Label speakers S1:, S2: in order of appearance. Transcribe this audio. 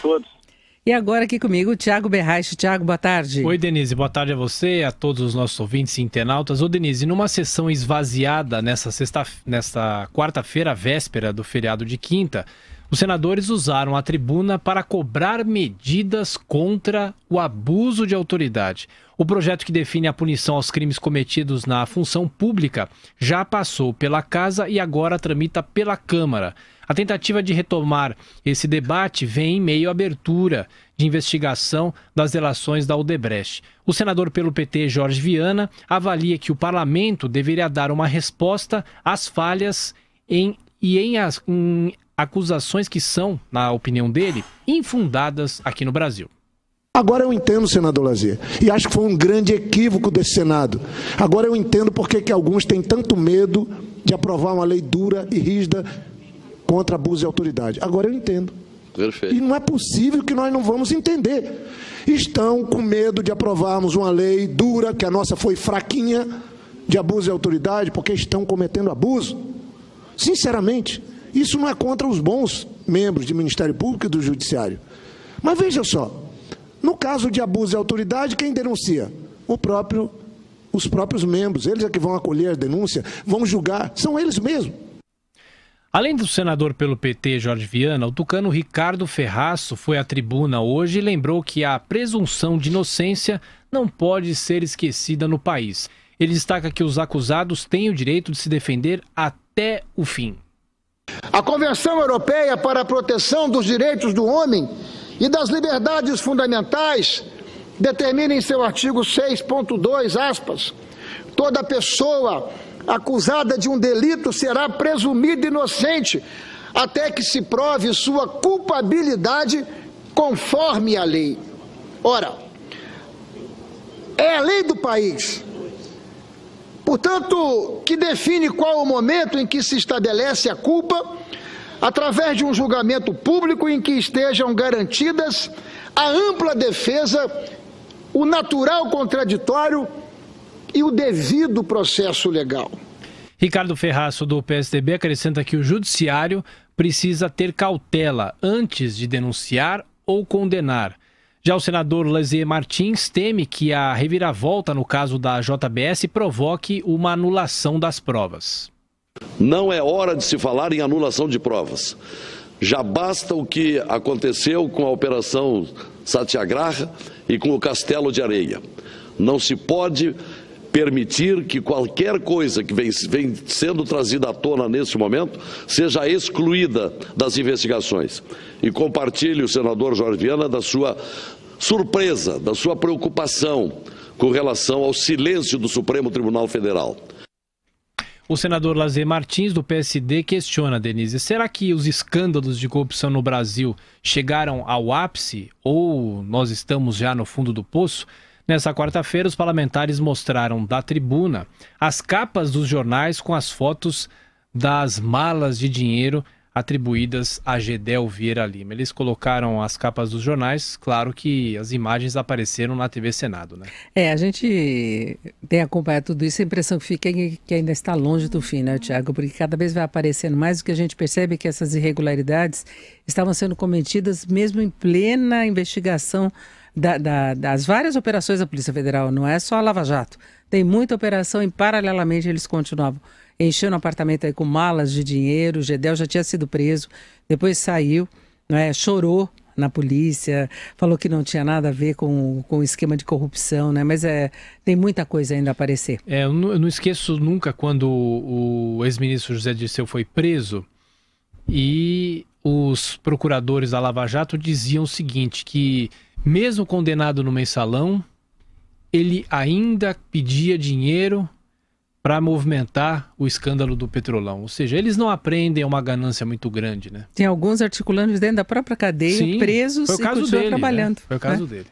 S1: todos.
S2: E agora aqui comigo o Thiago Berraich. Thiago, boa tarde.
S3: Oi, Denise, boa tarde a você e a todos os nossos ouvintes e internautas. Ô, Denise, numa sessão esvaziada nesta quarta-feira, véspera do feriado de quinta, os senadores usaram a tribuna para cobrar medidas contra o abuso de autoridade. O projeto que define a punição aos crimes cometidos na função pública já passou pela Casa e agora tramita pela Câmara. A tentativa de retomar esse debate vem em meio à abertura de investigação das relações da Odebrecht. O senador pelo PT, Jorge Viana, avalia que o parlamento deveria dar uma resposta às falhas em acusações que são, na opinião dele, infundadas aqui no Brasil.
S4: Agora eu entendo, senador Lazier, e acho que foi um grande equívoco desse Senado. Agora eu entendo porque que alguns têm tanto medo de aprovar uma lei dura e rígida contra abuso de autoridade. Agora eu entendo.
S5: Perfeito.
S4: E não é possível que nós não vamos entender. Estão com medo de aprovarmos uma lei dura, que a nossa foi fraquinha, de abuso de autoridade, porque estão cometendo abuso. Sinceramente, isso não é contra os bons membros do Ministério Público e do Judiciário. Mas veja só, no caso de abuso de autoridade, quem denuncia? Os próprios membros. Eles é que vão acolher a denúncia, vão julgar, são eles mesmos.
S3: Além do senador pelo PT, Jorge Viana, o tucano Ricardo Ferraço foi à tribuna hoje e lembrou que a presunção de inocência não pode ser esquecida no país. Ele destaca que os acusados têm o direito de se defender até o fim.
S6: A Convenção Europeia para a Proteção dos Direitos do Homem e das Liberdades Fundamentais determina em seu artigo 6.2, aspas, toda pessoa acusada de um delito será presumida inocente até que se prove sua culpabilidade conforme a lei. Ora, é a lei do país, portanto, que define qual o momento em que se estabelece a culpa, através de um julgamento público em que estejam garantidas a ampla defesa, o natural contraditório e o devido processo legal.
S3: Ricardo Ferraço, do PSDB, acrescenta que o judiciário precisa ter cautela antes de denunciar ou condenar. Já o senador Lazier Martins teme que a reviravolta no caso da JBS provoque uma anulação das provas.
S5: Não é hora de se falar em anulação de provas. Já basta o que aconteceu com a Operação Satyagraha e com o Castelo de Areia. Não se pode permitir que qualquer coisa que vem sendo trazida à tona nesse momento seja excluída das investigações. E compartilho, o senador Jorge Viana, da sua surpresa, da sua preocupação com relação ao silêncio do Supremo Tribunal Federal.
S3: O senador Lazier Martins, do PSD, questiona, Denise, será que os escândalos de corrupção no Brasil chegaram ao ápice ou nós estamos já no fundo do poço? Nessa quarta-feira, os parlamentares mostraram da tribuna as capas dos jornais com as fotos das malas de dinheiro atribuídas a Gedel Vieira Lima. Eles colocaram as capas dos jornais, claro que as imagens apareceram na TV Senado, né?
S2: A gente tem acompanhado tudo isso, a impressão que fica é que ainda está longe do fim, né, Thiago? Porque cada vez vai aparecendo mais, o que a gente percebe é que essas irregularidades estavam sendo cometidas mesmo em plena investigação das várias operações da Polícia Federal, não é só a Lava Jato. Tem muita operação e paralelamente eles continuavam enchendo o apartamento aí com malas de dinheiro. O Gedel já tinha sido preso, depois saiu, não é? Chorou na polícia, falou que não tinha nada a ver com o esquema de corrupção, né? Mas tem muita coisa ainda a aparecer.
S3: Eu não esqueço nunca quando o ex-ministro José Dirceu foi preso e os procuradores da Lava Jato diziam o seguinte, que mesmo condenado no mensalão, ele ainda pedia dinheiro para movimentar o escândalo do Petrolão. Ou seja, eles não aprendem, é uma ganância muito grande, né?
S2: Tem alguns articulantes dentro da própria cadeia, sim, presos e continuam trabalhando.
S3: Né? Foi o caso dele.